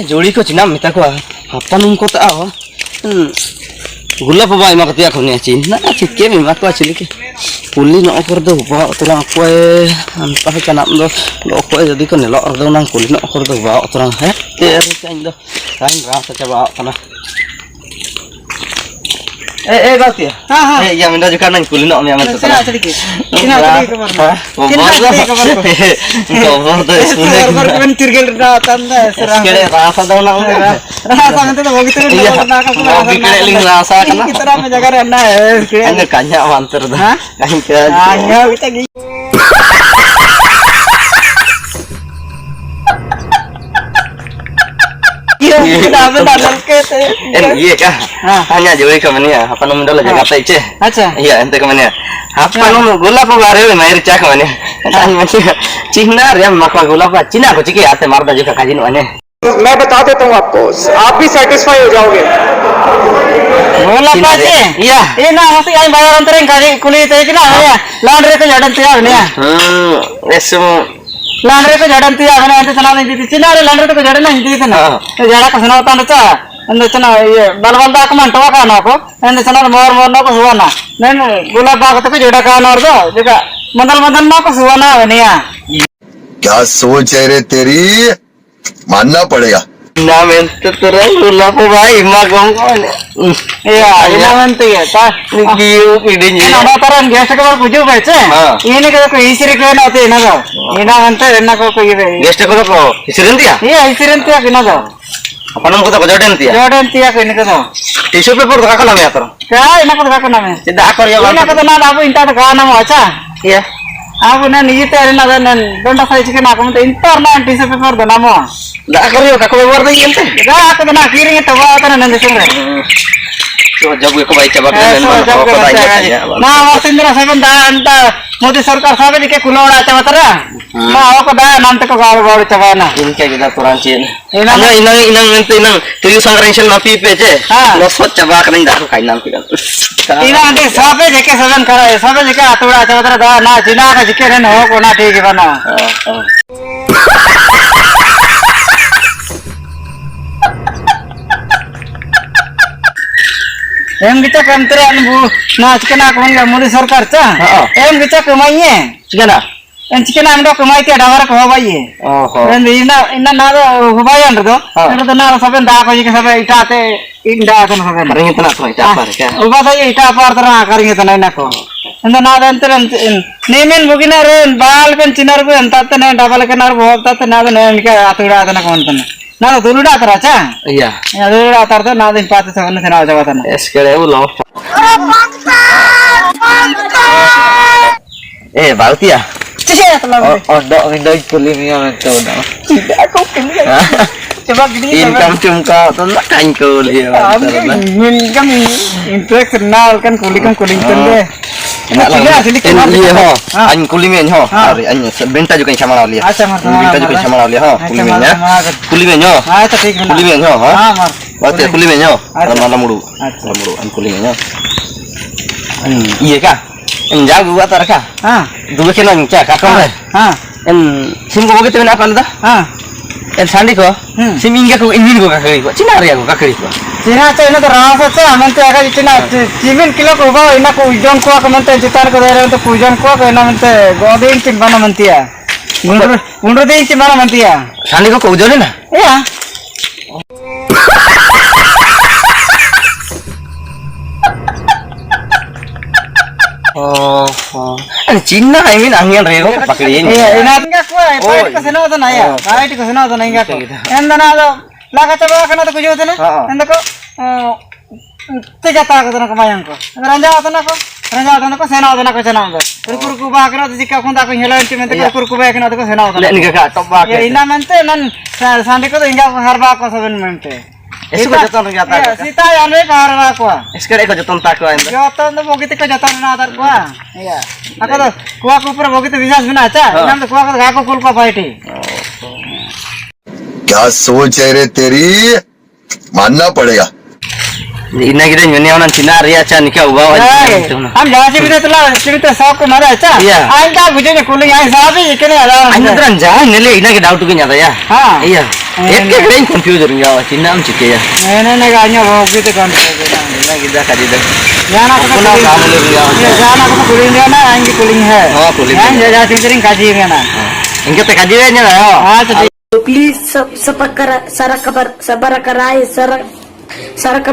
जोड़ी को चिना मिता को apa nung kota awa gula pa ba ima kati ako niya cina cike mi mak ko chili ke puli no okor do ba otorang ko anta ka nam do lo ko jadi ko ne lo do nang puli no okor do ba otorang he ter kain do kain rasa coba kana बात है हां हां या मिंदा जो करना कुली ना मैं मत चला चली के किना चली खबर खबर तो स्कूल खबर कन तिरगेल रातंदा सरा केड़े रासा दवना रासा में तो होगी तो ना का केड़े लिंग रासा kana कितना में जगह रहना है अंग कन्या अंतर दा कहीं के हां बिता गई iya kah hanya jauh ke mana ya apa nomor dulu jaga apa ice iya ente ke mana apa nomor gula apa baru main cak ke mana hanya Cina ya makwa gula apa Cina को चिके आते मारदा जो का cousin वाने मैं बता देता हूँ आपको आप भी सेटिस्फाई हो जाओगे बोला पाजे iya ini masih yang bayar antara yang kali kulit itu kena ya laundry itu jadan tiap nih esum लांड्रे को जड़न तिया मैंने ऐसे चला नहीं दी चिना रे लांड्रे को जड़न नहीं दी थी ना जड़ा का सुना होता ना चा अंदर चना ये बलबलदा का मन टवा का ना को अंदर चना मोर मोर ना को हुआ ना नहीं गुलाब बाग तो को जड़ा का ना और दो देखा मदन मदन ना को हुआ ना वनिया क्या सोच है रे तेरी मानना पड़ेगा ना मैं तो तेरा गुलाब भाई माँ गम iya ina nanti ya ta giu idenya na taran gesto ko puju beche ini ko isiri ko na te na go ina ante na ko ibe gesto ko isirintia iya isirintia kina go apana ko to joden tia ko ini ko tissue paper ka kala me atro ka ina ko ka kana me sida akor ya ina ko na abu inta ka na mo acha iya abu na nije te na dan donda size ke na ko te inta na tissue paper da na mo da akor yo ka ko war da yente da ko na kiring to wa ta na ndesure तो जब को भाई चबक ना वसिंद्र साहब दा मोदी सरकार साहब के कुलोड़ा चबतरा ना आवको दा नाम तक गाव गाव चबाना इनके गिदा तुरंत चीन इना इना तिरु संग्रहण ना पी पेचे नो सोच चबा करन दा खाई नाम पिगन इना दे साबे जेके सगन करे साबे जेके अतोड़ा चबतरा दा ना जिना का जेके न हो को ना ठीक बना em kita kantoran bu nah cikana kawan nggak mulai सरकार चा em kita kemainya cikana em cikana anda kemai tiada orang kehabai em ina nado kehabayan tu itu nado sampai dah kau jika sampai ita te indah kan sampai kering itu nak ita apa kan ubah saja ita apa terang kering itu nak ko anda nado enteran nemen bugina ren bal kan cinar bu entar te nen double kan ar bahwa te nado nen ke atura ada nak kawan tu ना तो दूर डातर अच्छा या दूर डातर तो ना दिन पाते सगन से ना जावा था ना इसके वो लो बालतिया और दो विंडो कुली में तो ना aku coba gini income cumka तो ना kain kuli income international kan kuling kan deh iya ho anh kulimen ho anh benta juga yang sama lihat benta juga yang sama lihat ho kulimennya kulimennya kulimen ho berarti kulimennya mana mulu an kulimennya iya kah enjak gua tar kah dua kilo enjak kakak deh en sim gua begitu apa dah en sandi ko sim inga ko ingin gua kakak gua cina ria gua kakak gua cina cina तो रास है हमंते आका जितना चिमिन kilo को बा इना को उजन को हमंते चितार को दे तो पूजन को इना हमंते गोदीन चिन बना मनतिया गुंडो दिन चिन बना मनतिया सांडी को उजन ना या अरे चिन्ना आई मीन अंगन रेगो पकड़ी इना इंगा को पाइट को सेना तो नहीं है पाइट को सेना तो नहीं इंगा को एंदना तो लागा चबा कना तो कुछ होते ना एंदको ते जाता को ना कमायन को रंजा होता ना को सेना होता ना को सेना होता रुकुरुकु बा कना तो जिका खुंदा को हेला इंटी में तो रुकुरुकु बा कना तो सेना होता लेन का टॉप बा ये इना मनते नन सांडी को तो इंगा हर बा को सबन मनते इसको जतन जाता है सीता याने का हर बा को इसके को जतन ता को इंदा जतन तो बोगित को जतन ना आदर को या अका तो कुआ के ऊपर बोगित विश्वास बिना अच्छा नाम तो कुआ को गा को कुल को पाइटी क्या सोच है रे तेरी मानना पड़ेगा Ina kita nyunya orang Cina ria can kau bawa. हम जहाँ से भी तो चला चिड़िया शौक ना रहे अच्छा Iya. आइन का बुझे ने कुलिंग आइन साहब ही इकने आला Anya terang jah nile ina kita doubt kita ya. हाँ Iya. Ekte keren computer nya Cina am cike ya. मैंने कहा न्या वो भी तो कौन Ina kita kadi dah. जाना को Kuna kamu lu ya. ये जाना को कुलिंग है ना आइन की कुलिंग है Oh, kuling. आइन जहाँ चिंतरिंग काजी है ना Ingkit te kadi nya lah. हाँ तो Please, sabara karai, sarak